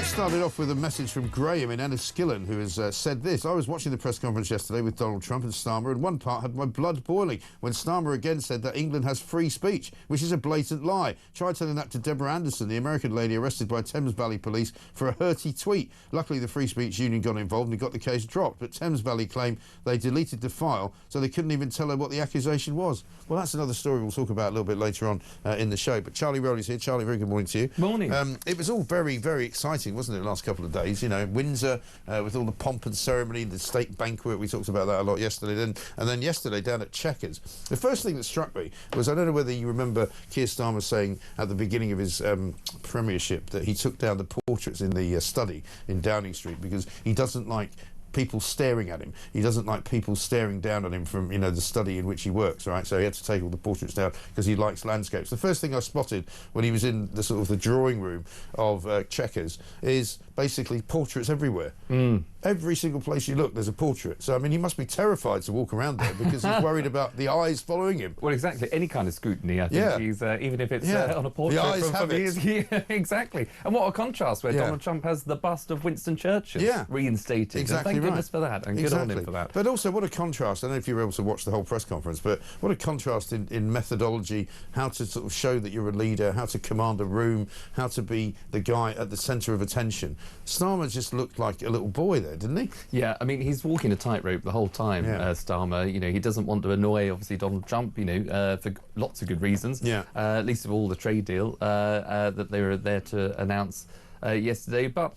let's start it off with a message from Graham in Enniskillen, who has said this. I was watching the press conference yesterday with Donald Trump and Starmer, and one part had my blood boiling when Starmer again said that England has free speech, which is a blatant lie. Try telling that to Deborah Anderson, the American lady arrested by Thames Valley Police for a hurty tweet. Luckily, the Free Speech Union got involved and got the case dropped, but Thames Valley claimed they deleted the file, so they couldn't even tell her what the accusation was. Well, that's another story we'll talk about a little bit later on in the show. But Charlie Rowley's here. Charlie, very good morning to you. Morning. It was all very, very exciting, wasn't it, the last couple of days? You know, Windsor, with all the pomp and ceremony, the state banquet, we talked about that a lot yesterday, and then yesterday down at Chequers. The first thing that struck me was, I don't know whether you remember Keir Starmer saying at the beginning of his premiership that he took down the portraits in the study in Downing Street because he doesn't like people staring at him. He doesn't like people staring down at him from, you know, the study in which he works, right? So he had to take all the portraits down because he likes landscapes. The first thing I spotted when he was in the sort of the drawing room of Chequers is basically portraits everywhere. Every single place you look, there's a portrait. So, I mean, he must be terrified to walk around there because he's worried about the eyes following him. Well, exactly. Any kind of scrutiny, I think he's, even if it's on a portrait. The eyes have it. Yeah, exactly. And what a contrast where Donald Trump has the bust of Winston Churchill reinstated. Exactly. Thank goodness for that, and good on him for that. But also, what a contrast. I don't know if you were able to watch the whole press conference, but what a contrast in methodology, how to sort of show that you're a leader, how to command a room, how to be the guy at the centre of attention. Starmer just looked like a little boy there, didn't he? Yeah, I mean, he's walking a tightrope the whole time, Starmer. You know, he doesn't want to annoy, obviously, Donald Trump, you know, for lots of good reasons. Least of all the trade deal that they were there to announce yesterday, but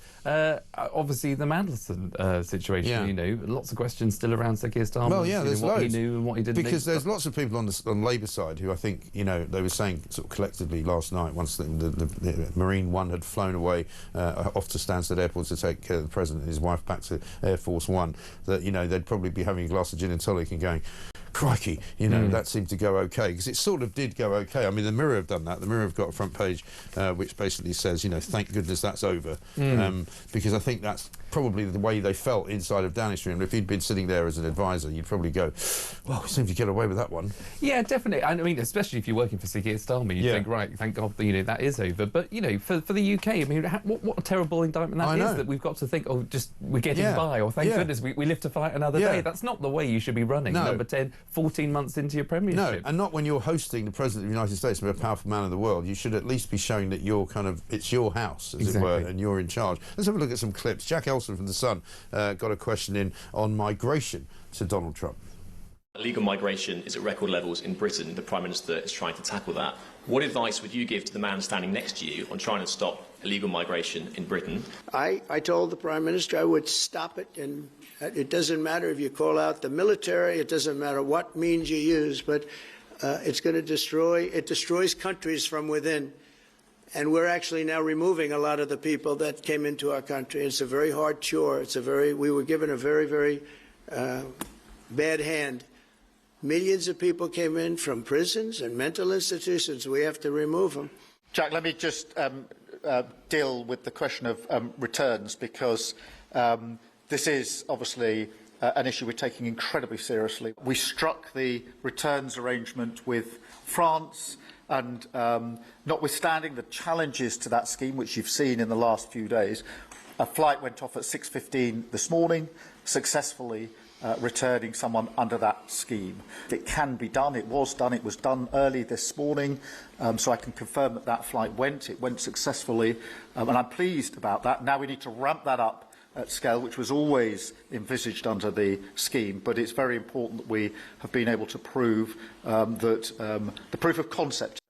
obviously the Mandelson situation, you know, lots of questions still around Sir Keir Starmer. Well, there's what loads. he knew and what he didn't know. Because there's lots of people on the Labour side who I think, you know, they were saying sort of collectively last night, once the Marine One had flown away off to Stansted Airport to take the President and his wife back to Air Force One, that, you know, they'd probably be having a glass of gin and tonic and going, crikey, you know, that seemed to go okay, because it sort of did go okay. I mean, the Mirror have done that. The Mirror have got a front page which basically says, you know, thank goodness that's over, because I think that's probably the way they felt inside of Downing Street. And if you'd been sitting there as an advisor, you'd probably go, well, we seem to get away with that one. Yeah, definitely. I mean, especially if you're working for Sir Keir Starmer, you think, right, thank God, you know, that is over. But, you know, for the UK, I mean, what a terrible indictment that is, that we've got to think, oh, just we're getting by, or thank goodness we live to fight another day. That's not the way you should be running. Number 10, 14 months into your premiership. No, and not when you're hosting the President of the United States, the most powerful man in the world. You should at least be showing that you're kind of, it's your house, as it were, and you're in charge. Let's have a look at some clips. Jack Elson from The Sun got a question in on migration to Donald Trump. Illegal migration is at record levels in Britain. The Prime Minister is trying to tackle that. What advice would you give to the man standing next to you on trying to stop illegal migration in Britain? I told the Prime Minister I would stop it, and it doesn't matter if you call out the military, it doesn't matter what means you use, but it's going to destroys countries from within. And we're actually now removing a lot of the people that came into our country. It's a very hard chore. We were given a very, very bad hand. Millions of people came in from prisons and mental institutions. We have to remove them. Jack, let me just deal with the question of returns, because this is obviously an issue we're taking incredibly seriously. We struck the returns arrangement with France, and notwithstanding the challenges to that scheme, which you've seen in the last few days, a flight went off at 6:15 this morning, successfully returning someone under that scheme. It can be done. It was done early this morning, so I can confirm that that flight went. It went successfully, and I'm pleased about that. Now we need to ramp that up at scale, which was always envisaged under the scheme, but it's very important that we have been able to prove that the proof of concept.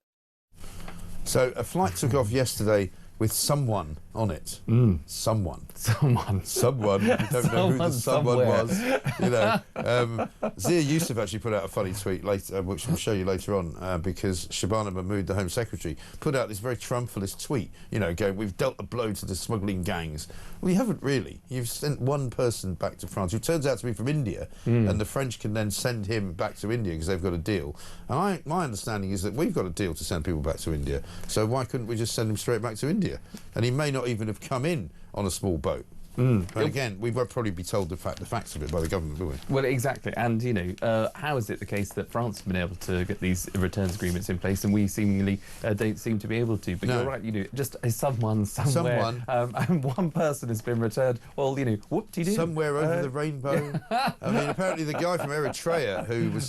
So a flight took off yesterday with someone on it. Someone. We don't know who the someone was. You know, Zia Youssef actually put out a funny tweet later, which we'll show you later on, because Shabana Mahmood, the Home Secretary, put out this very Trumpalist tweet, you know, going, we've dealt a blow to the smuggling gangs. Well, you haven't really. You've sent one person back to France who turns out to be from India, and the French can then send him back to India because they've got a deal. And my understanding is that we've got a deal to send people back to India, so why couldn't we just send him straight back to India? And he may not even have come in on a small boat. But again, we won't probably be told the facts of it by the government, will we? Well, exactly. And, you know, how is it the case that France has been able to get these returns agreements in place and we seemingly don't seem to be able to? But you're right, you know, just someone somewhere, and one person has been returned, well, you know, whoop-de-doo. Somewhere over the rainbow. I mean, apparently the guy from Eritrea who was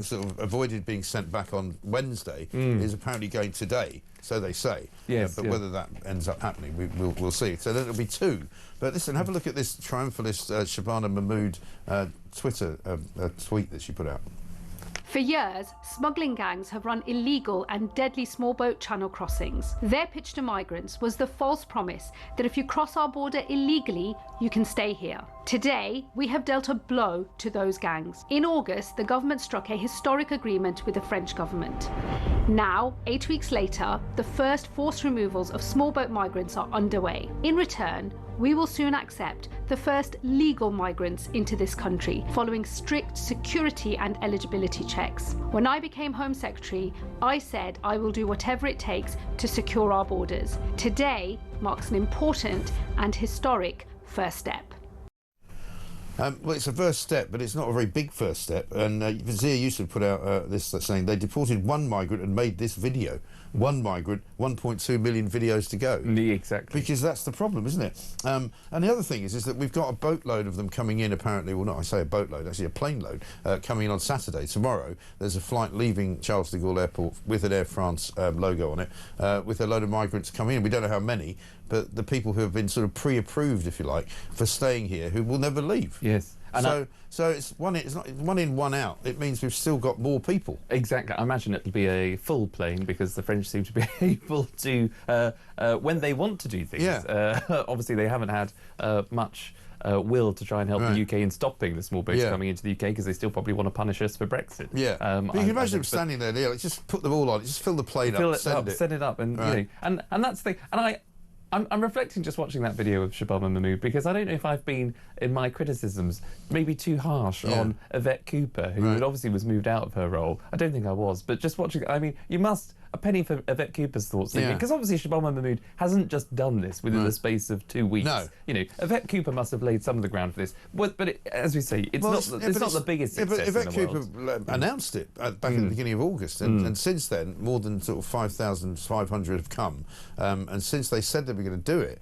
sort of avoided being sent back on Wednesday is apparently going today. So they say. Yes, but whether that ends up happening, we'll see. So then it'll be 2. But listen, have a look at this triumphalist Shabana Mahmood Twitter tweet that she put out. For years, smuggling gangs have run illegal and deadly small boat channel crossings. Their pitch to migrants was the false promise that if you cross our border illegally, you can stay here. Today, we have dealt a blow to those gangs. In August, the government struck a historic agreement with the French government. Now, 8 weeks later, the first forced removals of small boat migrants are underway. In return, we will soon accept the first legal migrants into this country, following strict security and eligibility checks. When I became Home Secretary, I said I will do whatever it takes to secure our borders. Today marks an important and historic first step. Well, it's a first step, but it's not a very big first step. And Zia Yusuf put out this saying they deported 1 migrant and made this video. 1 migrant, 1.2 million videos to go. Exactly. Because that's the problem, isn't it? And the other thing is that we've got a boatload of them coming in, apparently. Well, not I say a boatload, actually a plane load, coming in on Saturday. Tomorrow, there's a flight leaving Charles de Gaulle Airport with an Air France logo on it, with a load of migrants coming in. We don't know how many, but the people who have been sort of pre-approved, if you like, for staying here, who will never leave. Yes. And so it's not 1 in, 1 out. It means we've still got more people. Exactly. I imagine it'll be a full plane because the French seem to be able to, when they want to do things. Obviously, they haven't had much will to try and help the UK in stopping the small boats coming into the UK because they still probably want to punish us for Brexit. But you can imagine them standing there, Neil, just put them all on, just fill the plane up, send it up, and you know, and that's the thing. And I'm reflecting just watching that video of Shabana Mahmood because I don't know if I've been, in my criticisms, maybe too harsh on Yvette Cooper, who obviously was moved out of her role. I don't think I was, but just watching, I mean, you must, a penny for Yvette Cooper's thoughts, because obviously Shabana Mahmood hasn't just done this within the space of 2 weeks. No. You know, Yvette Cooper must have laid some of the ground for this, but as we say, it's not the biggest success in the world. Yvette Cooper announced it back at the beginning of August, and since then, more than sort of 5,500 have come, and since they said they were going to do it,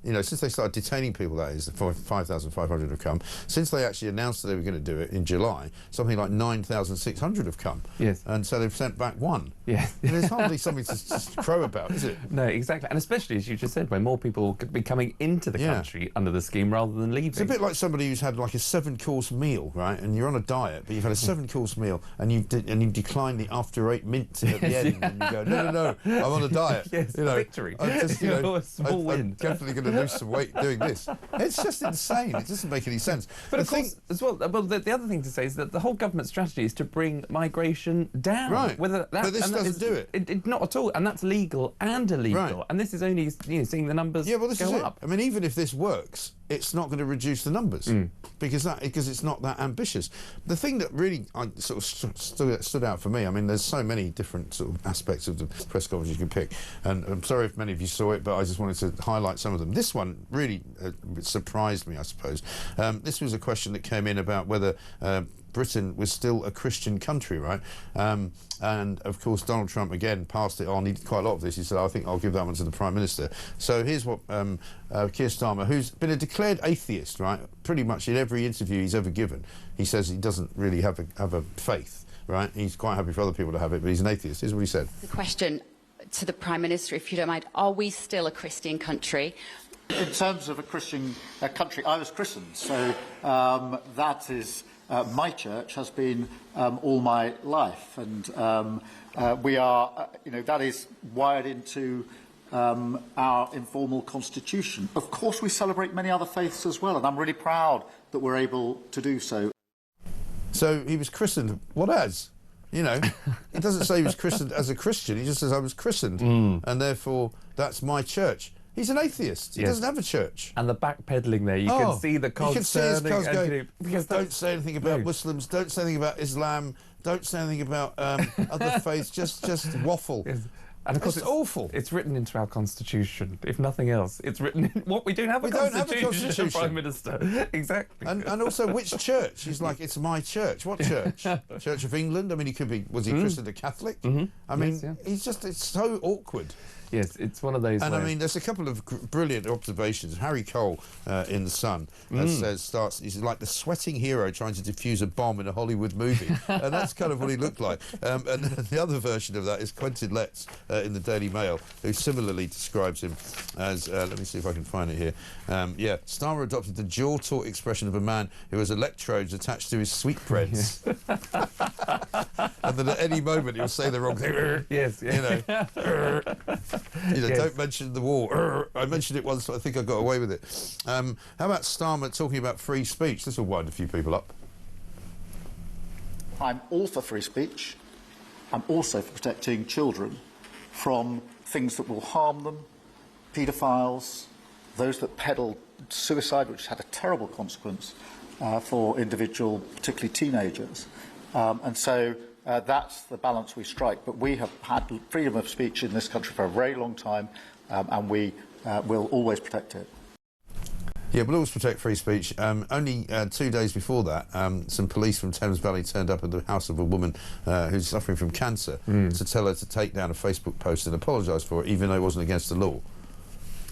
you know, since they started detaining people, that is, 5,500 have come. Since they actually announced that they were going to do it in July, something like 9,600 have come. Yes. And so they've sent back 1. Yes. There's hardly something to crow about, is it? No, exactly. And especially, as you just said, when more people could be coming into the country under the scheme rather than leaving. It's a bit like somebody who's had like a 7-course meal, right? And you're on a diet, but you've had a 7-course meal and you decline the after-8 mints at the end, and you go, no, I'm on a diet. Yes, you know, victory. I'm just, you know, a small win. I'm definitely going to lose some weight doing this. It's just insane. It doesn't make any sense. But of course, as well, the other thing to say is that the whole government strategy is to bring migration down. Right. But this doesn't do it. Not at all. And that's legal and illegal. Right. And this is only, you know, seeing the numbers go up. I mean, even if this works, it's not going to reduce the numbers because it's not that ambitious. The thing that really sort of stood out for me, I mean, there's so many different sort of aspects of the press conference you can pick, and I'm sorry if many of you saw it, but I just wanted to highlight some of them. This one really surprised me, I suppose. This was a question that came in about whether Britain was still a Christian country, right? And of course Donald Trump again passed it on. He did quite a lot of this. He said, I think I'll give that one to the Prime Minister. So here's what Keir Starmer, who's been a declared atheist, right, pretty much in every interview he's ever given, he says he doesn't really have a faith, right? He's quite happy for other people to have it, but he's an atheist. Here's what he said. The question to the Prime Minister, if you don't mind, are we still a Christian country? In terms of a Christian country, I was christened, so that is... my church has been all my life, and we are, you know, that is wired into our informal constitution. Of course, we celebrate many other faiths as well, and I'm really proud that we're able to do so. So he was christened. What as? You know, he doesn't say he was christened as a Christian. He just says I was christened, and therefore that's my church. He's an atheist. He doesn't have a church. And the backpedaling there, you can see the cogs. You can see his cogs going, because don't say anything about Muslims, don't say anything about Islam, don't say anything about other faiths, just waffle. Yes. And of course, it's awful. It's written into our constitution. If nothing else, it's written in what we don't have. We don't have a constitution. Prime Minister. Exactly. And also, which church? He's like, it's my church. What church? Church of England? I mean, he could be. Was he christened a Catholic? I mean, it's so awkward. Yes, it's one of those. And I mean, there's a couple of brilliant observations. Harry Cole in The Sun he's like the sweating hero trying to defuse a bomb in a Hollywood movie. And that's kind of what he looked like. And the other version of that is Quentin Letts in the Daily Mail, who similarly describes him as, let me see if I can find it here. Starmer adopted the jaw-taut expression of a man who has electrodes attached to his sweetbreads. And then at any moment he'll say the wrong thing. Yes, you know. Don't mention the war. I mentioned it once, but I think I got away with it. How about Starmer talking about free speech? This will wind a few people up. I'm all for free speech. I'm also for protecting children from things that will harm them, paedophiles, those that peddle suicide, which had a terrible consequence for individual, particularly teenagers. And so that's the balance we strike. But we have had freedom of speech in this country for a very long time, and we will always protect it. Yeah, we'll always protect free speech. Only 2 days before that, some police from Thames Valley turned up at the house of a woman who's suffering from cancer to tell her to take down a Facebook post and apologise for it, even though it wasn't against the law.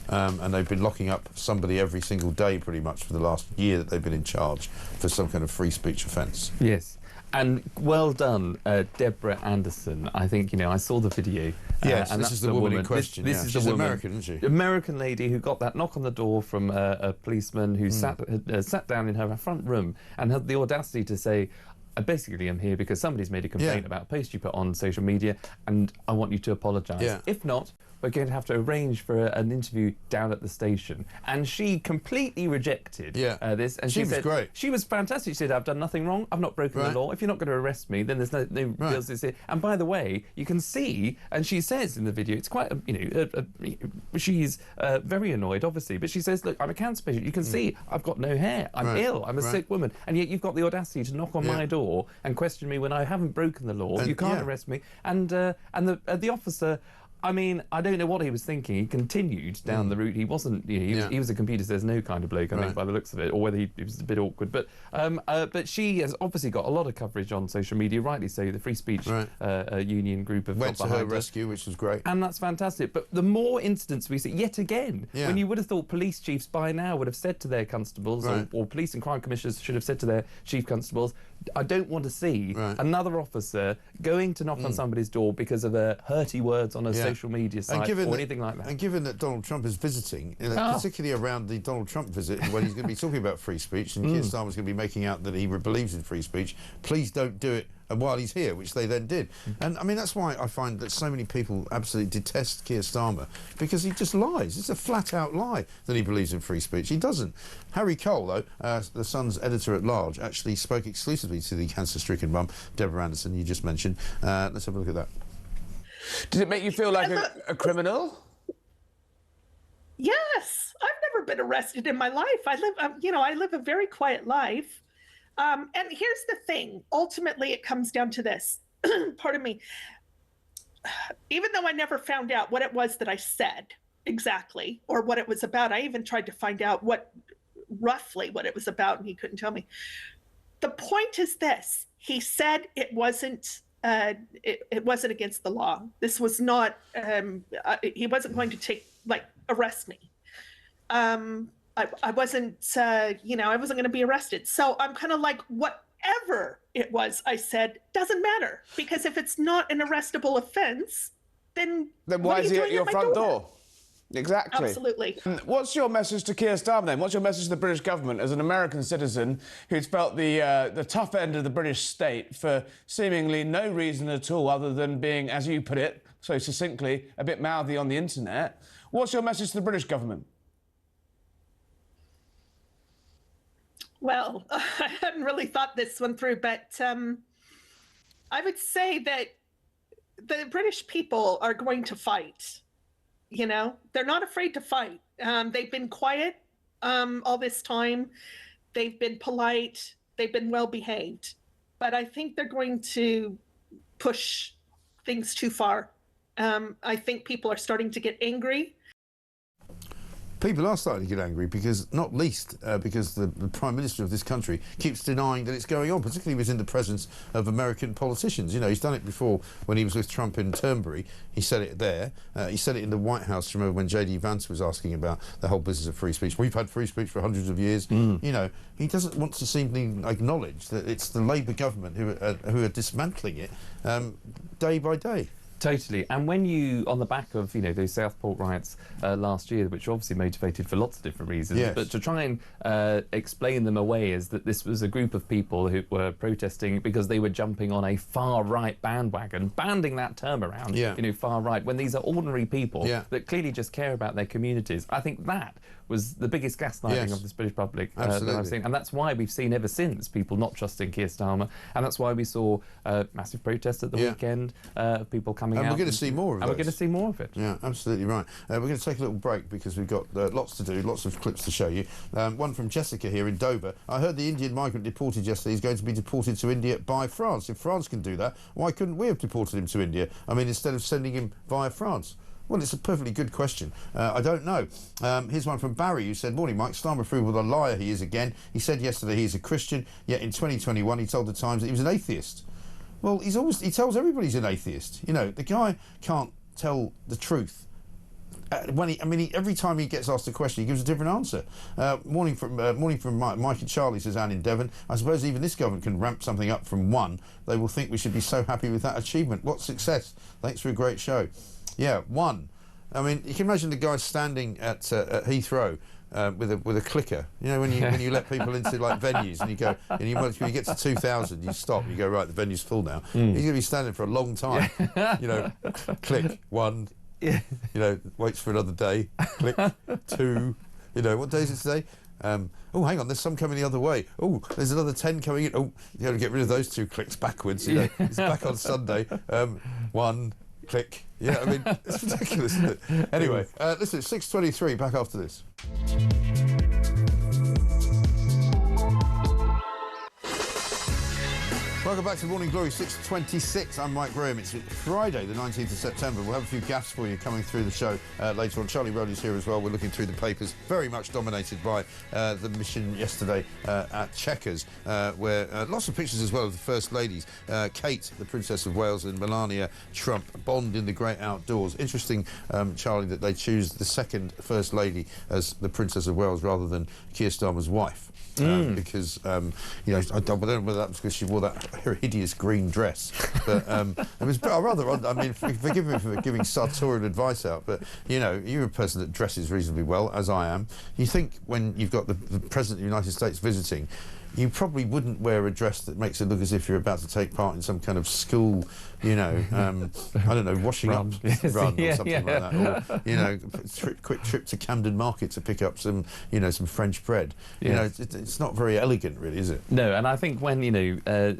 And they've been locking up somebody every single day, pretty much, for the last year that they've been in charge for some kind of free speech offence. Yes. And well done, Deborah Anderson. I think, I saw the video. Yes, and this is the woman in question. This is She's the woman, American, isn't she? American lady who got that knock on the door from a policeman who sat down in her front room and had the audacity to say, basically, I'm here because somebody's made a complaint about a post you put on social media and I want you to apologise. Yeah. If not, we're going to have to arrange for an interview down at the station. And she completely rejected this. And she was great. She was fantastic. She said, I've done nothing wrong. I've not broken the law. If you're not going to arrest me, then there's no business here. And by the way, you can see, and she says in the video, it's quite, she's very annoyed, obviously, but she says, look, I'm a cancer patient. You can see I've got no hair. I'm ill. I'm a sick woman. And yet you've got the audacity to knock on my door and question me when I haven't broken the law. You can't arrest me. And the officer, I mean, I don't know what he was thinking. He continued down the route. He wasn't. He was a computer says no kind of bloke, I think, by the looks of it, or whether he was a bit awkward. But she has obviously got a lot of coverage on social media, rightly so. The Free Speech Union group have went got to her her rescue, which was great, and that's fantastic. But the more incidents we see, yet again, when you would have thought police chiefs by now would have said to their constables, or police and crime commissioners should have said to their chief constables, I don't want to see another officer going to knock on somebody's door because of hurty words on a social media site or anything like that. And given that Donald Trump is visiting, particularly around the Donald Trump visit, when he's going to be talking about free speech, and Keir Starmer's going to be making out that he believes in free speech, please don't do it while he's here, which they then did. And I mean, that's why I find that so many people absolutely detest Keir Starmer, because he just lies. It's a flat-out lie that he believes in free speech. He doesn't. Harry Cole, though, the Sun's editor-at-large, actually spoke exclusively to the cancer-stricken mum, Deborah Anderson, you just mentioned. Let's have a look at that. Did it make you feel like a criminal? Yes. I've never been arrested in my life. I live a very quiet life. And here's the thing. Ultimately, it comes down to this. Pardon me. Even though I never found out what it was that I said exactly or what it was about, I even tried to find out roughly what it was about, and he couldn't tell me. The point is this. He said it wasn't against the law. This was not, he wasn't going to arrest me. I wasn't, I wasn't going to be arrested. So I'm kind of like, whatever it was I said doesn't matter, because if it's not an arrestable offense, then why is he at your front door? Exactly. Absolutely. What's your message to Keir Starmer then? What's your message to the British government as an American citizen who's felt the tough end of the British state for seemingly no reason at all other than being, as you put it so succinctly, a bit mouthy on the internet? What's your message to the British government? Well, I hadn't really thought this one through, but I would say that the British people are going to fight. They're not afraid to fight. They've been quiet all this time. They've been polite. They've been well behaved. But I think they're going to push things too far. I think people are starting to get angry. People are starting to get angry because, not least, because the Prime Minister of this country keeps denying that it's going on, particularly within the presence of American politicians. You know, he's done it before when he was with Trump in Turnberry. He said it there. He said it in the White House, remember, when J.D. Vance was asking about the whole business of free speech. We've had free speech for hundreds of years. You know, he doesn't want to seem to acknowledge that it's the Labour government who are dismantling it day by day. Totally. And when you, on the back of, you know, those Southport riots last year, which were obviously motivated for lots of different reasons, but to try and explain them away as that this was a group of people who were protesting because they were jumping on a far-right bandwagon, banding that term around, you know, far-right, when these are ordinary people that clearly just care about their communities. I think that was the biggest gaslighting of this British public that I've seen. And that's why we've seen ever since people not trusting Keir Starmer. And that's why we saw massive protests at the weekend of people coming out. And we're going to see more of it. And we're going to see more of it. Yeah, absolutely right. We're going to take a little break because we've got lots to do, lots of clips to show you. One from Jessica here in Dover. I heard the Indian migrant deported yesterday is going to be deported to India by France. If France can do that, why couldn't we have deported him to India? I mean, instead of sending him via France. Well, it's a perfectly good question. I don't know. Here's one from Barry who said, "Morning, Mike. Starmer proved what a liar he is again. He said yesterday he's a Christian, yet in 2021 he told the Times that he was an atheist." Well, he tells everybody he's an atheist. You know, the guy can't tell the truth. Every time he gets asked a question, he gives a different answer. Morning from Mike and Charlie, says Anne in Devon. I suppose even this government can ramp something up from 1. They will think we should be so happy with that achievement. What success? Thanks for a great show. Yeah, 1. I mean, you can imagine the guy standing at Heathrow with a clicker. You know, when you let people into like venues and you go, and when you get to 2,000, you stop. You go, right, the venue's full now. He's going to be standing for a long time. You know, click 1. You know, waits for another day. Click 2. You know, what day is it today? Oh, hang on, there's some coming the other way. Oh, there's another 10 coming in. Oh, you got to get rid of those 2 clicks backwards. You know, it's back on Sunday. 1. Click. Yeah, I mean, it's ridiculous, isn't it? Anyway, listen, it's 6:23, back after this. Welcome back to Morning Glory, 6:26. I'm Mike Graham. It's Friday, the 19th of September. We'll have a few gaffes for you coming through the show later on. Charlie Rowley's here as well. We're looking through the papers, very much dominated by the mission yesterday at Chequers, where lots of pictures as well of the First Ladies. Kate, the Princess of Wales, and Melania Trump bond in the great outdoors. Interesting, Charlie, that they choose the second First Lady as the Princess of Wales rather than Keir Starmer's wife. Because, you know, I don't know whether that was because she wore that hideous green dress, but it was rather odd. I mean, forgive me for giving sartorial advice out, but, you know, you're a person that dresses reasonably well, as I am. You think when you've got the President of the United States visiting, you probably wouldn't wear a dress that makes it look as if you're about to take part in some kind of school, you know, I don't know, washing up run or something like that. Or, you know, quick trip to Camden Market to pick up some, you know, some French bread. You know, it's not very elegant, really, is it? No, and I think when, you know,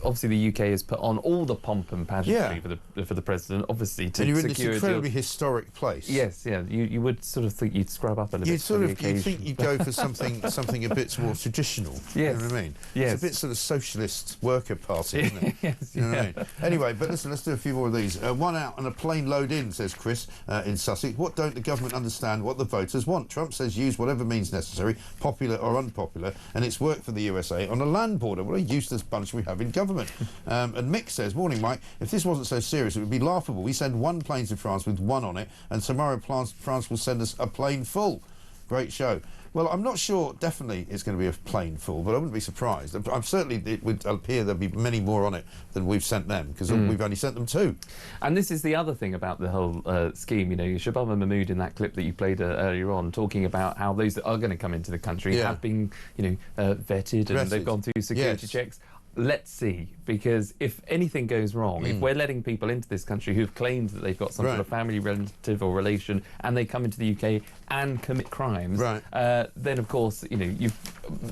obviously the UK has put on all the pomp and pageantry for the President, obviously to and you're secure... in this incredibly historic place. Yes, yeah, you would sort of think you'd scrub up a little bit for the occasion. You'd think you'd go for something a bit more traditional. Yes. You know what I mean? Yes. It's a bit sort of socialist worker party, isn't it? Yes, you know what I mean? Anyway, but listen, let's do a few more of these. 1 out and a plane load in, says Chris in Sussex. What don't the government understand what the voters want? Trump says use whatever means necessary, popular or unpopular, and it's worked for the USA on a land border. What a useless bunch we have in government. And Mick says, morning, Mike, if this wasn't so serious, it would be laughable. We send 1 plane to France with 1 on it, and tomorrow France will send us a plane full. Great show. Well, I'm not sure, definitely, it's going to be a plane full, but I wouldn't be surprised. I'm certainly, it would appear there'll be many more on it than we've sent them, because we've only sent them 2. And this is the other thing about the whole scheme, you know, Shababa Mahmood in that clip that you played earlier on, talking about how those that are going to come into the country have been, you know, vetted and they've gone through security checks. Let's see, because if anything goes wrong, if we're letting people into this country who've claimed that they've got some sort of family relative or relation and they come into the UK and commit crimes, then of course, you know,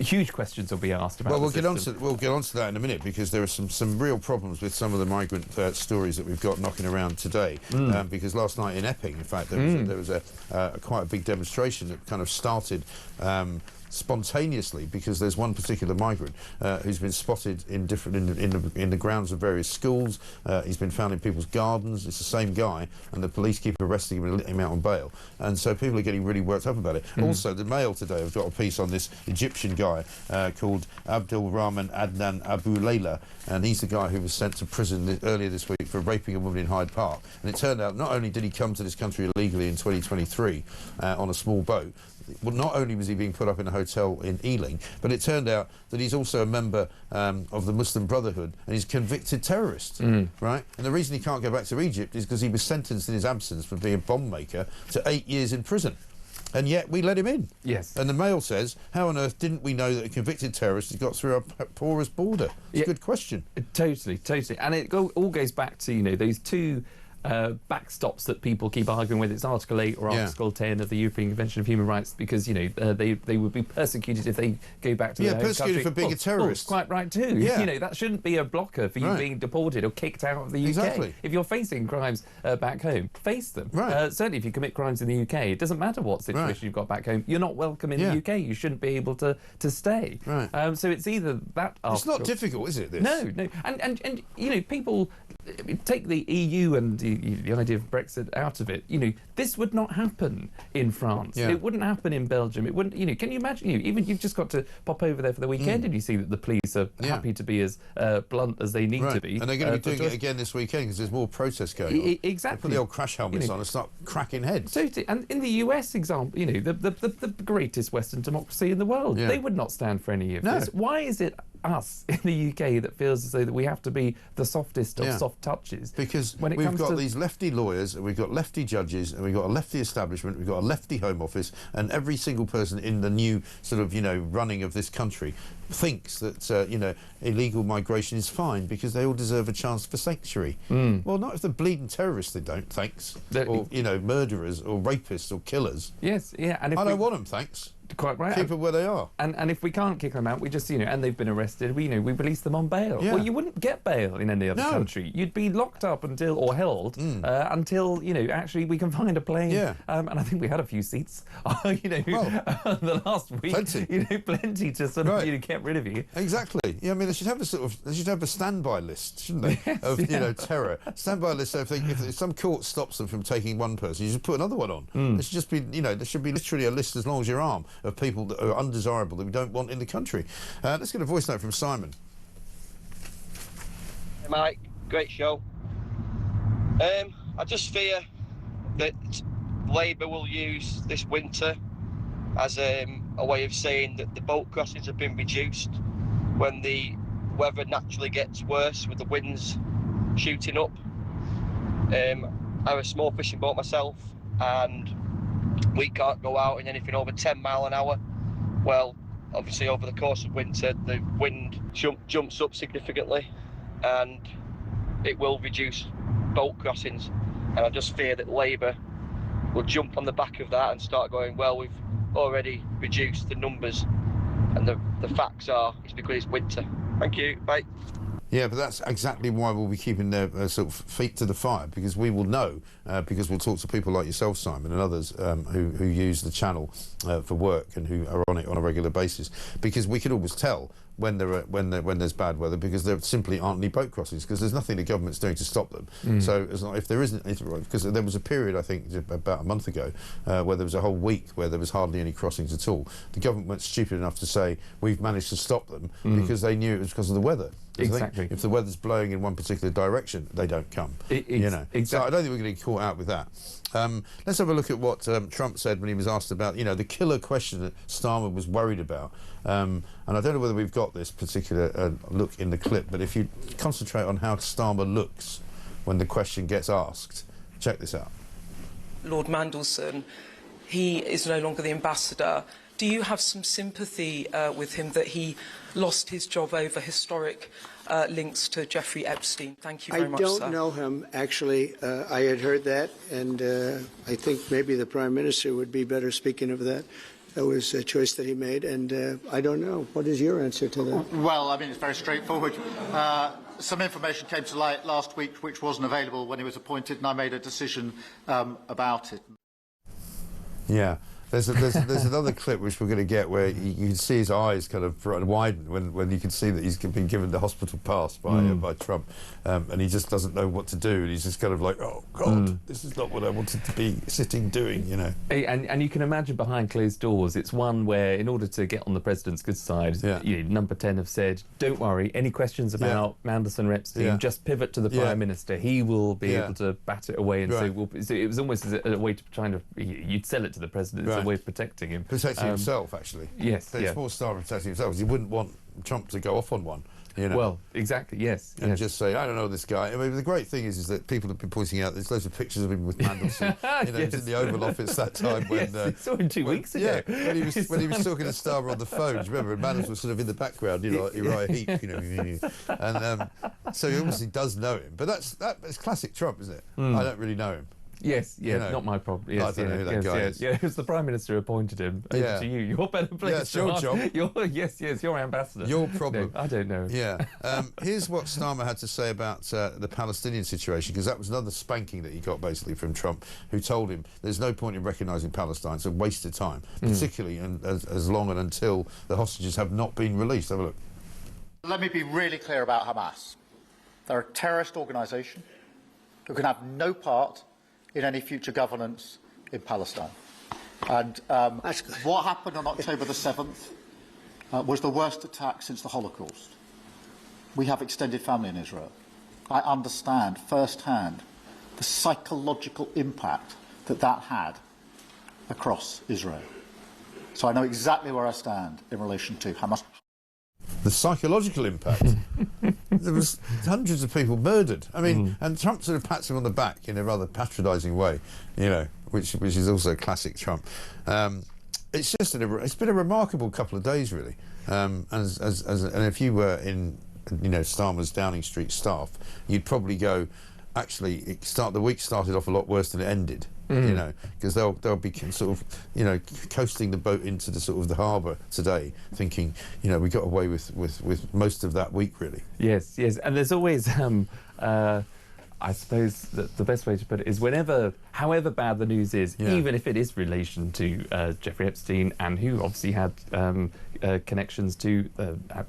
huge questions will be asked about. Well, we'll get onto that in a minute, because there are some real problems with some of the migrant stories that we've got knocking around today. Because last night in Epping, in fact, there was a quite a big demonstration that kind of started spontaneously, because there's one particular migrant who's been spotted in the grounds of various schools. He's been found in people's gardens. It's the same guy, and the police keep arresting him and letting him out on bail. And so people are getting really worked up about it. Also, the Mail today have got a piece on this Egyptian guy called Abdul Rahman Adnan Abu Layla, and he's the guy who was sent to prison earlier this week for raping a woman in Hyde Park. And it turned out not only did he come to this country illegally in 2023 on a small boat, well, not only was he being put up in a hotel in Ealing, but it turned out that he's also a member of the Muslim Brotherhood, and he's a convicted terrorist, right? And the reason he can't go back to Egypt is because he was sentenced in his absence for being a bomb maker to 8 years in prison. And yet we let him in. Yes. And the Mail says, how on earth didn't we know that a convicted terrorist has got through our porous border? It's a good question. Totally. And it all goes back to, you know, those two backstops that people keep arguing with. It's Article 8 or Article 10 of the European Convention of Human Rights, because, you know, they would be persecuted if they go back to their home persecuted country. for being a terrorist. Quite right too. Yeah. You know, that shouldn't be a blocker for you being deported or kicked out of the UK. Exactly. If you're facing crimes back home, face them. Right. Certainly if you commit crimes in the UK, it doesn't matter what situation you've got back home, you're not welcome in the UK. You shouldn't be able to stay. Right. So it's either that... It's not difficult, is it, this? No. And you know, people take the EU and the idea of Brexit out of it. You know, this would not happen in France. It wouldn't happen in Belgium. It wouldn't. You know, can you imagine? You even you've just got to pop over there for the weekend and you see that the police are happy to be as blunt as they need to be. And they're going to be doing it again this weekend because there's more protests going on. Exactly. They put the old crash helmets on and start cracking heads. Totally. And in the US example, you know, the greatest Western democracy in the world, they would not stand for any of this. Why is it us in the UK that feels as though that we have to be the softest of soft touches? Because when it we've comes got to these lefty lawyers, and we've got lefty judges, and we've got a lefty establishment, we've got a lefty Home Office, and every single person in the new sort of, you know, running of this country thinks that, you know, illegal migration is fine because they all deserve a chance for sanctuary. Well, not if they're bleeding terrorists, they don't, thanks. Or, you know, murderers or rapists or killers. Yes, yeah. And if I don't want them, thanks. Quite right. Keep them where they are. And if we can't kick them out, we just, you know, and they've been arrested, we release them on bail. Well, you wouldn't get bail in any other country. You'd be locked up or held until, you know, actually we can find a plane. And I think we had a few seats, you know, the last week. Plenty. You know, plenty to sort of, you know, get rid of you. Exactly. Yeah, I mean, they should have a standby list, shouldn't they? You know, terror. Standby list, so if some court stops them from taking one person, you just put another one on. There should just be, you know, there should be literally a list as long as your arm of people that are undesirable that we don't want in the country. Let's get a voice note from Simon. Hey Mike, great show. I just fear that Labour will use this winter as a way of saying that the boat crossings have been reduced when the weather naturally gets worse with the winds shooting up. I have a small fishing boat myself, and we can't go out in anything over 10 mile an hour. Well, obviously over the course of winter the wind jumps up significantly and it will reduce boat crossings, and I just fear that Labour will jump on the back of that and start going, well, we've already reduced the numbers, and the facts are it's because it's winter. Thank you, bye. Yeah, but that's exactly why we'll be keeping their sort of feet to the fire, because we will know, because we'll talk to people like yourself, Simon, and others who use the channel for work and who are on it on a regular basis, because we can always tell when there's bad weather, because there simply aren't any boat crossings, because there's nothing the government's doing to stop them. So if there isn't, because there was a period, I think about a month ago, where there was a whole week where there was hardly any crossings at all. The government weren't stupid enough to say we've managed to stop them because they knew it was because of the weather. Exactly. If the weather's blowing in one particular direction, they don't come. You know. Exactly. So I don't think we're going to get caught out with that. Let's have a look at what Trump said when he was asked about, you know, the killer question that Starmer was worried about. And I don't know whether we've got this particular look in the clip, but if you concentrate on how Starmer looks when the question gets asked, check this out. Lord Mandelson, he is no longer the ambassador. Do you have some sympathy with him that he lost his job over historic links to Jeffrey Epstein? Thank you very much, sir. I don't know him, actually. I had heard that, and I think maybe the Prime Minister would be better speaking of that. That was a choice that he made, and I don't know. What is your answer to that? Well, I mean, it's very straightforward. Some information came to light last week which wasn't available when he was appointed, and I made a decision about it. Yeah. There's another clip which we're going to get where you can see his eyes kind of widen when you can see that he's been given the hospital pass by Trump, and he just doesn't know what to do, and he's just kind of like, oh God, this is not what I wanted to be sitting doing, you know. And you can imagine behind closed doors, it's one where in order to get on the president's good side, you know, Number 10 have said, don't worry, any questions about Mandelson or Epstein, just pivot to the Prime Minister. He will be able to bat it away and say, well, so it was almost as a way to try to, you'd sell it to the president. It's a way of protecting him. Protecting himself, actually. Yes. It's more Starmer protecting himself, because he wouldn't want Trump to go off on one. You know? Well, exactly, yes. And just say, I don't know this guy. I mean, the great thing is that people have been pointing out there's loads of pictures of him with Mandelson. You know, he was in the Oval Office that time when... saw him 2 weeks ago. Yeah, when he was talking to Starmer on the phone. Do you remember? And Mandelson was sort of in the background, you know, like Uriah Heep, you know. And so he obviously does know him. But that's classic Trump, isn't it? I don't really know him. Yes, you know, not my problem. Yes, I don't know who that guy is. Yeah, it was the Prime Minister who appointed him. Over to you. You're better placed. Yeah, it's your job. Yes, your ambassador. Your problem. No, I don't know. Yeah. Here's what Starmer had to say about the Palestinian situation, because that was another spanking that he got basically from Trump, who told him there's no point in recognising Palestine. It's a waste of time, particularly as long and until the hostages have not been released. Have a look. Let me be really clear about Hamas. They're a terrorist organisation who can have no part in any future governance in Palestine. And what happened on October the 7th was the worst attack since the Holocaust. We have extended family in Israel. I understand firsthand the psychological impact that had across Israel. So I know exactly where I stand in relation to Hamas. The psychological impact. There was hundreds of people murdered. I mean, and Trump sort of pats him on the back in a rather patronising way, you know, which is also classic Trump. It's just it's been a remarkable couple of days, really. And if you were in, you know, Starmer's Downing Street staff, you'd probably go, actually, the week started off a lot worse than it ended. You know, because they'll be sort of, you know, coasting the boat into the sort of the harbour today, thinking, you know, we got away with most of that week, really. Yes, and there's always, I suppose that the best way to put it is however bad the news is, even if it is relation to Jeffrey Epstein, and who obviously had connections to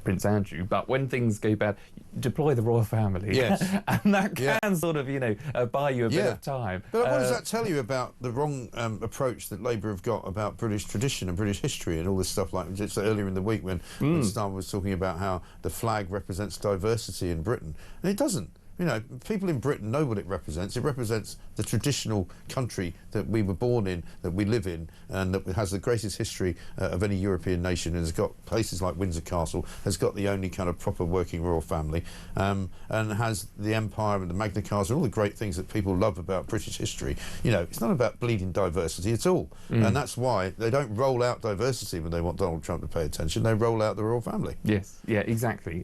Prince Andrew, but when things go bad, deploy the royal family. Yes. And that can sort of, you know, buy you a bit of time. But what does that tell you about the wrong approach that Labour have got about British tradition and British history and all this stuff, like just earlier in the week when Starmer was talking about how the flag represents diversity in Britain, and it doesn't. You know, people in Britain know what it represents. It represents the traditional country that we were born in, that we live in, and that has the greatest history of any European nation, and has got places like Windsor Castle, has got the only kind of proper working royal family, and has the Empire and the Magna Carta, all the great things that people love about British history. You know, it's not about bleeding diversity at all. And that's why they don't roll out diversity when they want Donald Trump to pay attention. They roll out the royal family. Yes, yeah, exactly.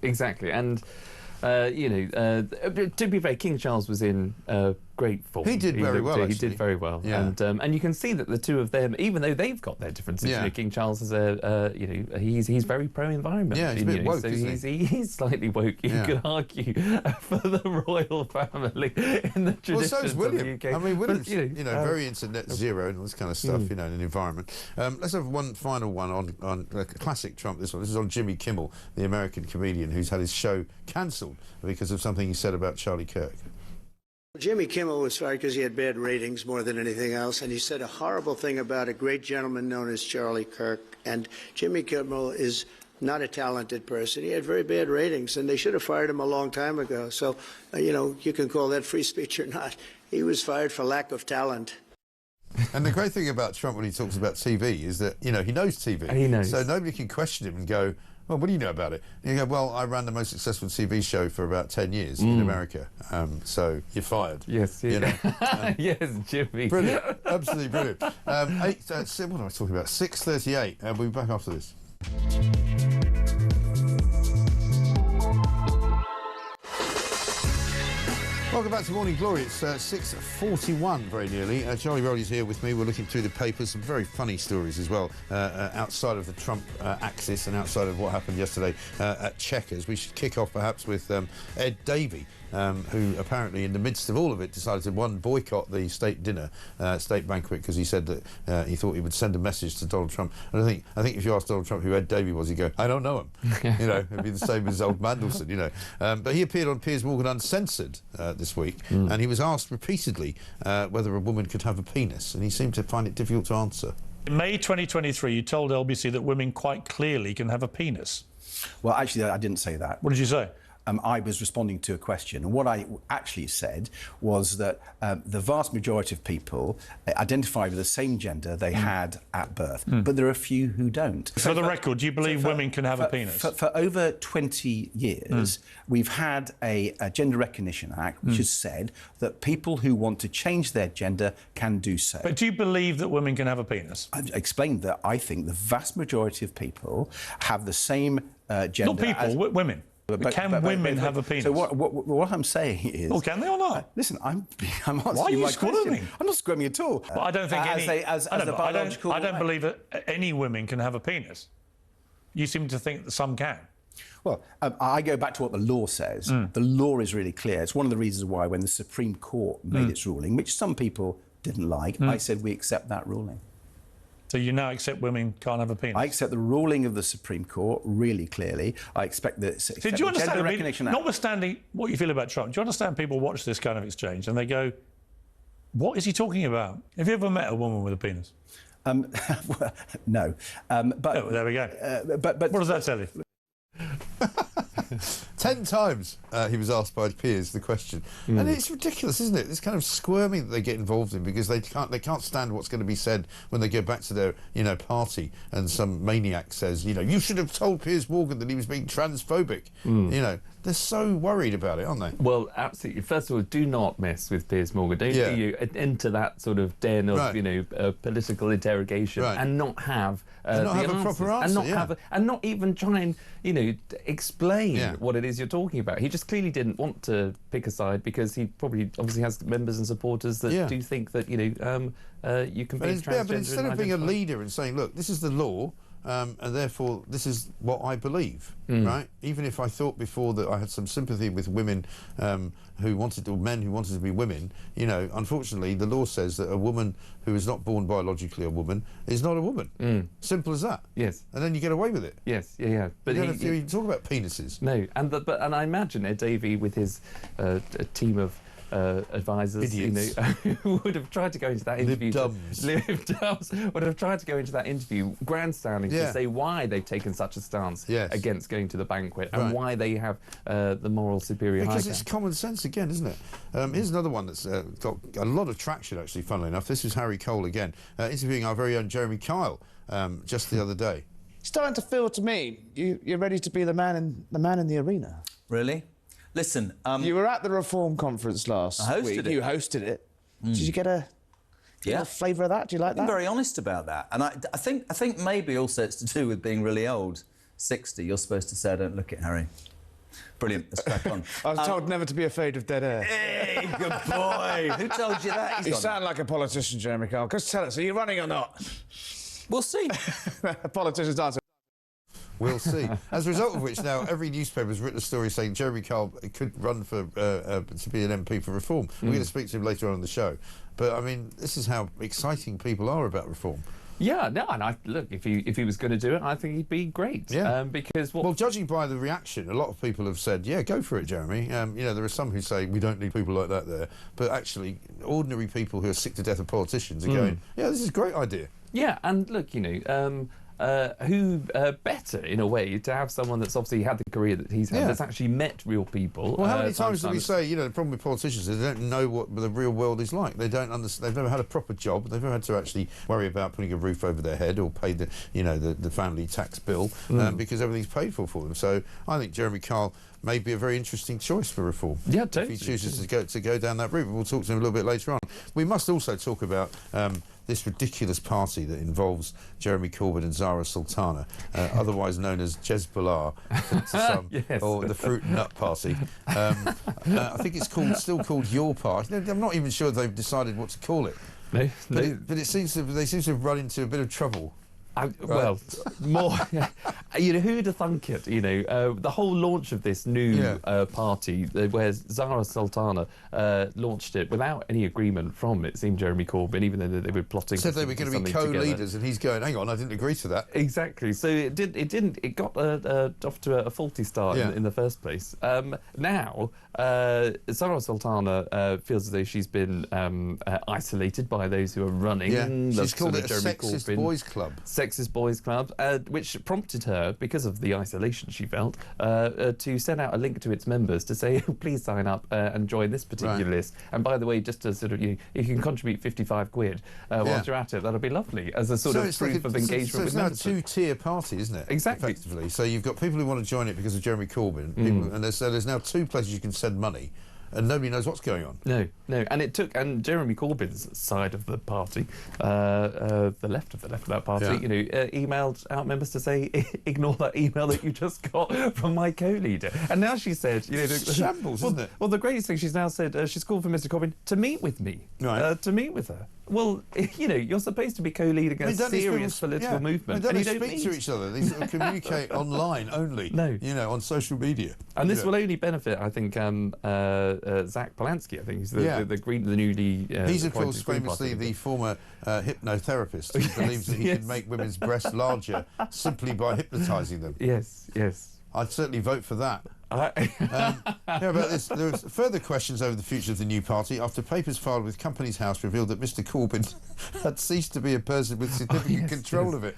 And you know, to be fair, King Charles was in great form. He did very well, He did very well. Yeah. And you can see that the two of them, even though they've got their differences, you know, King Charles is you know, he's very pro-environment. Yeah, he's a bit woke, so isn't he's slightly woke. You could argue for the royal family in the traditions well, so's William. of the UK. I mean, William's, but, you know, very into net zero and all this kind of stuff, you know, in the environment. Let's have one final one on classic Trump, this one. This is on Jimmy Kimmel, the American comedian who's had his show cancelled because of something he said about Charlie Kirk. Jimmy Kimmel was fired because he had bad ratings more than anything else, and he said a horrible thing about a great gentleman known as Charlie Kirk. And Jimmy Kimmel is not a talented person. He had very bad ratings, and they should have fired him a long time ago. So, you know, you can call that free speech or not. He was fired for lack of talent. And the great thing about Trump when he talks about TV is that, you know, he knows TV. He knows. So nobody can question him and go, well, what do you know about it? And you go, well, I ran the most successful TV show for about 10 years in America, so you're fired. Yes, you know? yes, Jimmy. Brilliant, absolutely brilliant. What am I talking about? 6:38, and we'll be back after this. Welcome back to Morning Glory. It's 6:41, very nearly. Charlie Rowley's here with me. We're looking through the papers, some very funny stories as well, outside of the Trump axis and outside of what happened yesterday at Chequers. We should kick off perhaps with Ed Davey, who apparently in the midst of all of it decided to, boycott the state dinner, state banquet, because he said that he thought he would send a message to Donald Trump. And I think if you asked Donald Trump who Ed Davey was, he'd go, I don't know him. You know, it'd be the same as old Mandelson, you know. But he appeared on Piers Morgan Uncensored this week, and he was asked repeatedly whether a woman could have a penis, and he seemed to find it difficult to answer. In May 2023, you told LBC that women quite clearly can have a penis. Well, actually, I didn't say that. What did you say? I was responding to a question, and what I actually said was that the vast majority of people identify with the same gender they had at birth, but there are a few who don't. For the record, do you believe women can have a penis? For over 20 years, we've had a Gender Recognition Act which has said that people who want to change their gender can do so. But do you believe that women can have a penis? I've explained that I think the vast majority of people have the same gender. Not people, women. But can women have a penis? So what I'm saying is... Well, can they or not? Listen, I'm answering Why are you my squirming? question. I'm not squirming at all. But I don't think I don't believe that any women can have a penis. You seem to think that some can. Well, I go back to what the law says. The law is really clear. It's one of the reasons why when the Supreme Court made its ruling, which some people didn't like, I said we accept that ruling. So you now accept women can't have a penis? I accept the ruling of the Supreme Court really clearly. I expect that... So do you understand, notwithstanding what you feel about Trump, do you understand people watch this kind of exchange and they go, what is he talking about? Have you ever met a woman with a penis? Well, no. But oh, there we go. But what does that tell you? 10 times he was asked by Piers the question, and it's ridiculous, isn't it? This kind of squirming that they get involved in because they can't stand what's going to be said when they go back to their party and some maniac says, you should have told Piers Morgan that he was being transphobic. They're so worried about it, aren't they? Well, absolutely. First of all, do not mess with Piers Morgan. Don't you enter that sort of den of political interrogation and not have and not have a proper answer, and not even try and explain what it is you're talking about. He just clearly didn't want to pick a side because he obviously has members and supporters that do think that you can be transgender. But instead of being a leader and saying, look, this is the law. And therefore, this is what I believe, right? Even if I thought before that I had some sympathy with women men who wanted to be women, unfortunately, the law says that a woman who is not born biologically a woman is not a woman. Simple as that. Yes. And then you get away with it. Yes, yeah. But you don't have to talk about penises. No, and I imagine Ed Davey with his a team of advisors, who would have tried to go into that interview. Lib Dems would have tried to go into that interview grandstanding to say why they've taken such a stance against going to the banquet and why they have the moral superiority. Because it's common sense again, isn't it? Here's another one that's got a lot of traction, actually, funnily enough. This is Harry Cole again, interviewing our very own Jeremy Kyle just the other day. It's starting to feel to me you're ready to be the man in the arena. Really? Listen, you were at the Reform conference last week. You hosted it. Did you get a flavour of that? Do you like that? I'm very honest about that, and I think maybe also it's to do with being really old. 60, you're supposed to say, "Don't look at Harry." Brilliant. Let's crack on. I was told never to be afraid of dead air. Hey, good boy. Who told you that? You sound like a politician, Jeremy Corbyn. Just tell us, are you running or not? We'll see. Politicians answer. We'll see. As a result of which, now every newspaper has written a story saying Jeremy Kyle could run for to be an MP for Reform. We're going to speak to him later on in the show. But I mean, this is how exciting people are about Reform. Yeah, no, and look, if he was going to do it, I think he'd be great. Yeah. Because well, judging by the reaction, a lot of people have said, yeah, go for it, Jeremy. There are some who say we don't need people like that there, but actually, ordinary people who are sick to death of politicians are going, yeah, this is a great idea. Yeah, and look, who better, in a way, to have someone that's obviously had the career that he's had, that's actually met real people. Well, how many times do we say, the problem with politicians is they don't know what the real world is like. They don't understand. They've never had a proper job. They've never had to actually worry about putting a roof over their head or pay the family tax bill because everything's paid for them. So I think Jeremy Kyle may be a very interesting choice for Reform. Yeah, totally. If he chooses to go down that route. We'll talk to him a little bit later on. We must also talk about this ridiculous party that involves Jeremy Corbyn and Zarah Sultana, otherwise known as Jezbollah to some, yes. or the Fruit and Nut Party. I think it's still called Your Party. I'm not even sure they've decided what to call it. No, but they seem to have run into a bit of trouble. Well, more. Who'd have thunk it? The whole launch of this new party, where Zarah Sultana launched it without any agreement from, it seemed, Jeremy Corbyn, even though they were plotting. Said they were going to be co-leaders, and he's going, "Hang on, I didn't agree to that." Exactly. So it didn't. It got off to a faulty start in the first place. Now, Zarah Sultana feels as though she's been isolated by those who are running. Yeah, she's called it a sexist boys' club. Sexist Boys Club, which prompted her, because of the isolation she felt, to send out a link to its members to say, please sign up and join this particular list. And by the way, just to sort of, you can contribute 55 quid whilst you're at it. That'll be lovely as a sort of proof of engagement with members. So it's now a two-tier party, isn't it? Exactly. Effectively. So you've got people who want to join it because of Jeremy Corbyn, and there's now two places you can send money. And nobody knows what's going on. No. And Jeremy Corbyn's side of the party, the left of that party, emailed out members to say, ignore that email that you just got from my co-leader. And now she said, shambles, isn't it? Well, the greatest thing she's now said, she's called for Mr. Corbyn to meet with me, to meet with her. Well, you're supposed to be co-leading a serious political movement. They don't speak to each other. They sort of communicate online only. No. On social media. And this will only benefit, I think, Zach Polanski. I think he's the newly. He's, of course, famously the former hypnotherapist who believes that he can make women's breasts larger simply by hypnotising them. Yes. I'd certainly vote for that. About this, there are further questions over the future of the new party after papers filed with Companies House revealed that Mr. Corbyn had ceased to be a person with significant control of it.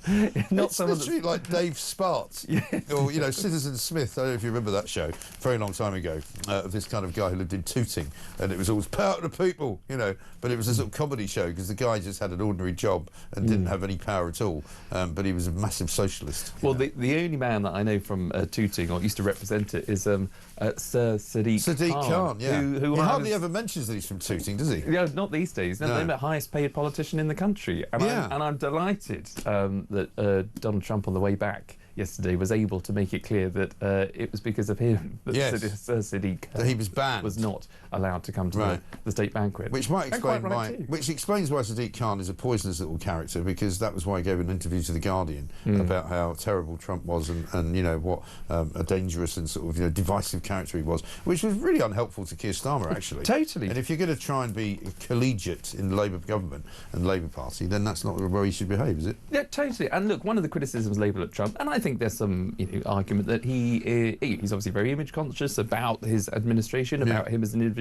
It's literally like Dave Spartz, or Citizen Smith. I don't know if you remember that show, very long time ago, of this kind of guy who lived in Tooting, and it was always power to people, but it was a sort of comedy show because the guy just had an ordinary job and didn't have any power at all, but he was a massive socialist. Well, the only man that I know from Tooting, or used to represent it, is Sir Sadiq Khan. Who he hardly ever mentions that he's from Tooting, does he? Yeah, not these days. No. The highest paid politician in the country. And I'm delighted that Donald Trump, on the way back yesterday, was able to make it clear that it was because of him that Sir Sadiq that he was banned, was not allowed to come to the state banquet. Which might explain which explains why Sadiq Khan is a poisonous little character, because that was why he gave an interview to The Guardian about how terrible Trump was and what a dangerous and sort of divisive character he was, which was really unhelpful to Keir Starmer, actually. Totally. And if you're going to try and be collegiate in the Labour government and Labour Party, then that's not the way you should behave, is it? Yeah, totally. And look, one of the criticisms labelled at Trump, and I think there's some argument that he's obviously very image conscious about his administration, about him as an individual.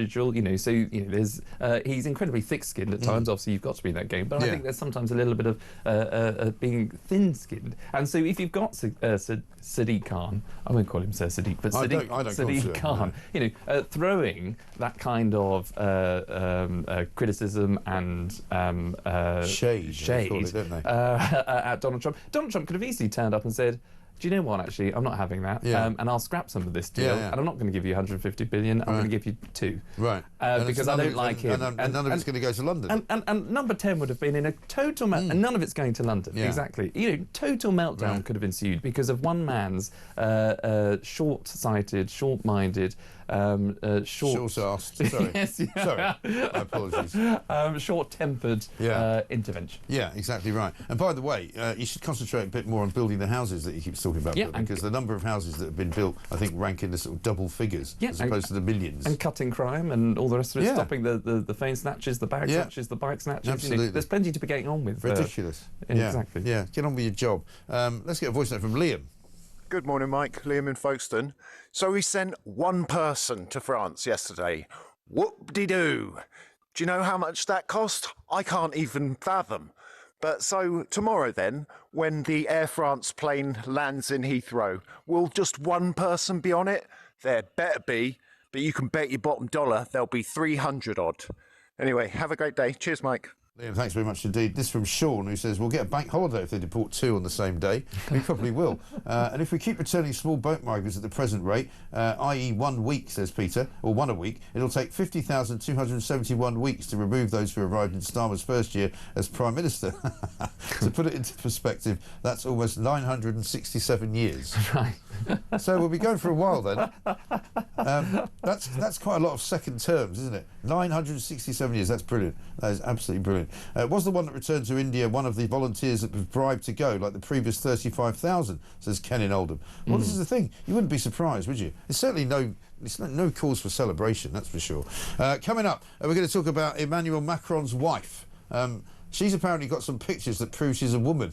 So there's he's incredibly thick-skinned at times. Obviously, you've got to be in that game, but I think there's sometimes a little bit of being thin-skinned. And so if you've got Sadiq Khan, I won't call him Sir Sadiq, but Sadiq Khan, throwing that kind of criticism and shade at Donald Trump. Donald Trump could have easily turned up and said, do you know what, actually, I'm not having that, and I'll scrap some of this deal, and I'm not going to give you 150 billion, I'm going to give you 2. Right. Because I don't like him. And none of it's going to go to London. And number 10 would have been in a total meltdown, and none of it's going to London. Exactly. Total meltdown could have ensued because of one man's short-sighted, short-minded, short-arsed. Sorry. Sorry. My apologies. Short-tempered intervention. Yeah, exactly right. And by the way, you should concentrate a bit more on building the houses that you keep talking about, because the number of houses that have been built, I think, rank in the sort of double figures as opposed to the millions. And cutting crime and all the rest of it, stopping the phone snatches, the bag snatches, the bike snatches. Absolutely. There's plenty to be getting on with. Ridiculous. Exactly. Yeah, get on with your job. Let's get a voice note from Liam. Good morning, Mike. Liam in Folkestone. So we sent one person to France yesterday. Whoop-de-doo. Do you know how much that cost? I can't even fathom. But so tomorrow then, when the Air France plane lands in Heathrow, will just one person be on it? There better be, but you can bet your bottom dollar there'll be 300 odd. Anyway, have a great day. Cheers, Mike. Liam, thanks very much indeed. This from Sean, who says, we'll get a bank holiday if they deport 2 on the same day. We probably will. And if we keep returning small boat migrants at the present rate, i.e. 1 week, says Peter, or 1 a week, it'll take 50,271 weeks to remove those who arrived in Starmer's first year as Prime Minister. To put it into perspective, that's almost 967 years. Right. So we'll be going for a while then. That's quite a lot of second terms, isn't it? 967 years, that's brilliant. That is absolutely brilliant. Was the one that returned to India one of the volunteers that was bribed to go, like the previous 35,000, says Ken in Oldham. Well, this is the thing. You wouldn't be surprised, would you? There's certainly no cause for celebration, that's for sure. Coming up, we're going to talk about Emmanuel Macron's wife. She's apparently got some pictures that prove she's a woman.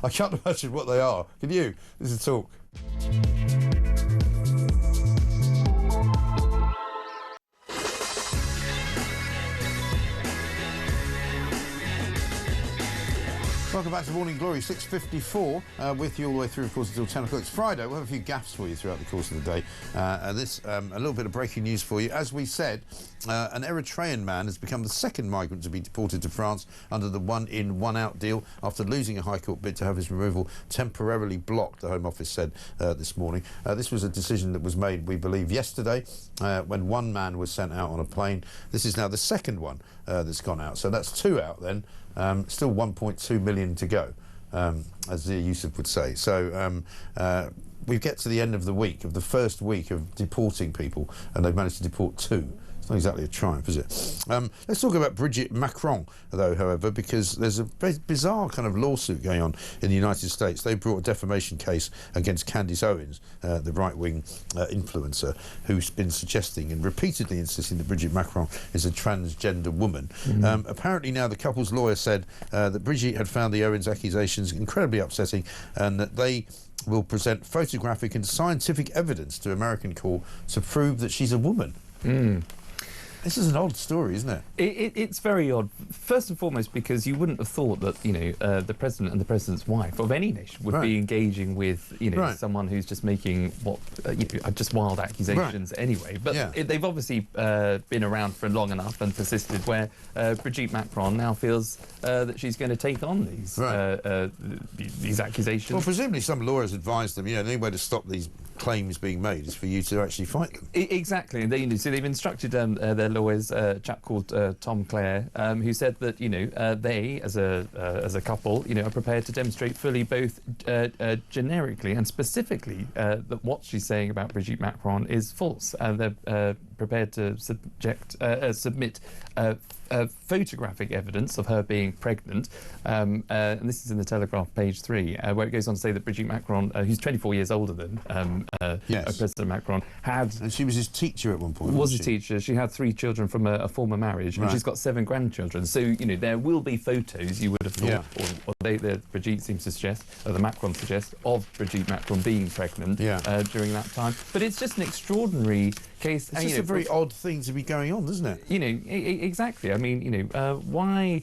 I can't imagine what they are. Can you? This is Talk. Welcome back to Morning Glory, 6:54, with you all the way through, of course, until 10 o'clock. It's Friday. We'll have a few gaffes for you throughout the course of the day. A little bit of breaking news for you. As we said, an Eritrean man has become the second migrant to be deported to France under the one-in, one-out deal after losing a High Court bid to have his removal temporarily blocked, the Home Office said this morning. This was a decision that was made, we believe, yesterday when one man was sent out on a plane. This is now the second one that's gone out. So that's 2 out then. Still 1.2 million to go, as the Yusuf would say. So we get to the end of the week, of the first week of deporting people, and they've managed to deport 2. It's not exactly a triumph, is it? Let's talk about Brigitte Macron, though, however, because there's a very bizarre kind of lawsuit going on in the United States. They brought a defamation case against Candace Owens, the right-wing influencer, who's been suggesting and repeatedly insisting that Brigitte Macron is a transgender woman. Apparently now the couple's lawyer said that Brigitte had found the Owens accusations incredibly upsetting and that they will present photographic and scientific evidence to American court to prove that she's a woman. This is an odd story, isn't it? It's very odd. First and foremost, because you wouldn't have thought that, the president and the president's wife of any nation would be engaging with, someone who's just making just wild accusations anyway. But they've obviously been around for long enough and persisted where Brigitte Macron now feels that she's going to take on these accusations. Well, presumably some lawyers advised them, the only way to stop these claims being made is for you to actually fight them. Exactly, and they've instructed their lawyers, a chap called Tom Clare, who said that they, as a couple, are prepared to demonstrate fully, both generically and specifically, that what she's saying about Brigitte Macron is false. They're prepared to submit photographic evidence of her being pregnant, and this is in the Telegraph, page 3, where it goes on to say that Brigitte Macron, who's 24 years older than President Macron, and she was his teacher at one point. Was a teacher. She had 3 children from a former marriage, and she's got 7 grandchildren. So there will be photos, you would have thought, or Brigitte seems to suggest, or the Macron suggests, of Brigitte Macron being pregnant during that time. But it's just an extraordinary case. It's just a very odd thing to be going on, isn't it? Exactly. I mean, why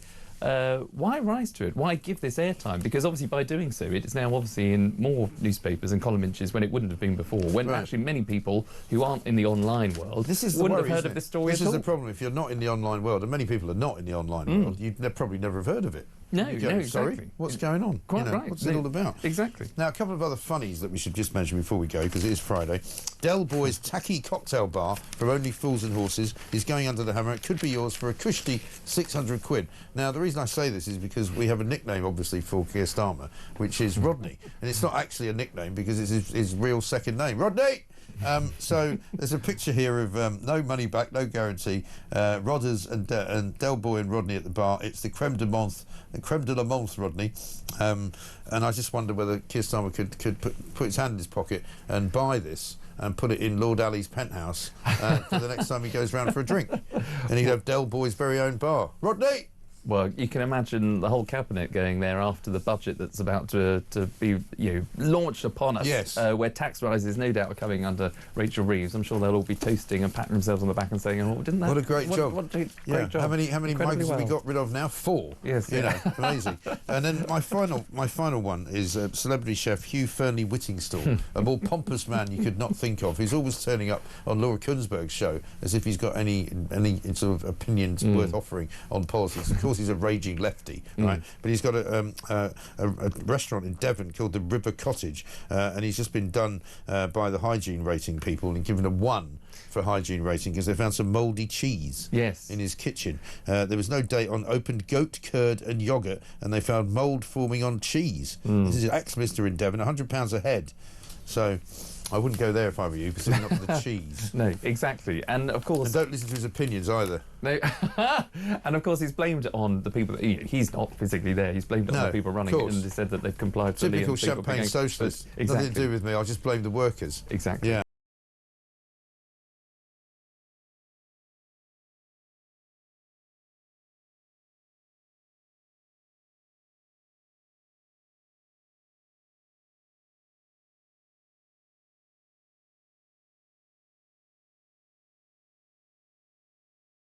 rise to it? Why give this airtime? Because obviously by doing so, it's now obviously in more newspapers and column inches when it wouldn't have been before, when actually many people who aren't in the online world wouldn't have heard of this story at all. This is the problem. If you're not in the online world, and many people are not in the online world, you'd probably never have heard of it. No, exactly. Sorry, what's going on? Quite right. What's it all about? Exactly. Now, a couple of other funnies that we should just mention before we go, because it is Friday. Del Boy's tacky cocktail bar from Only Fools and Horses is going under the hammer. It could be yours for a cushy £600. Now, the reason I say this is because we have a nickname, obviously, for Keir Starmer, which is Rodney. And it's not actually a nickname because it's his real second name. Rodney! So there's a picture here of no money back, no guarantee. Rodders and Del Boy and Rodney at the bar. It's the creme de la menthe, Rodney. And I just wonder whether Keir Starmer could put his hand in his pocket and buy this and put it in Lord Ali's penthouse for the next time he goes round for a drink. And he'd have Del Boy's very own bar. Rodney! Well, you can imagine the whole cabinet going there after the budget that's about to be launched upon us, where tax rises no doubt are coming under Rachel Reeves. I'm sure they'll all be toasting and patting themselves on the back and saying, "Oh, didn't that? What a great job! Great job! How many migrants have we got rid of now? 4. Yes, amazing. And then my final one is celebrity chef Hugh Fernley Whittingstall, a more pompous man you could not think of, who's always turning up on Laura Kuenssberg's show as if he's got any sort of opinions worth offering on politics. Of course, course, he's a raging lefty, right? But he's got a restaurant in Devon called the River Cottage, and he's just been done by the hygiene rating people and given a 1 for hygiene rating because they found some mouldy cheese in his kitchen. There was no date on opened goat, curd and yoghurt, and they found mould forming on cheese. This is Axminster in Devon, £100 a head. So I wouldn't go there if I were you, considering up for the cheese. No, exactly. And of course... And don't listen to his opinions either. No. And of course he's blamed it on the people that... He's not physically there. He's blamed it on the people running it, and they said that they've complied fully. Typical champagne socialist. Exactly. Nothing to do with me. I'll just blame the workers. Exactly. Yeah.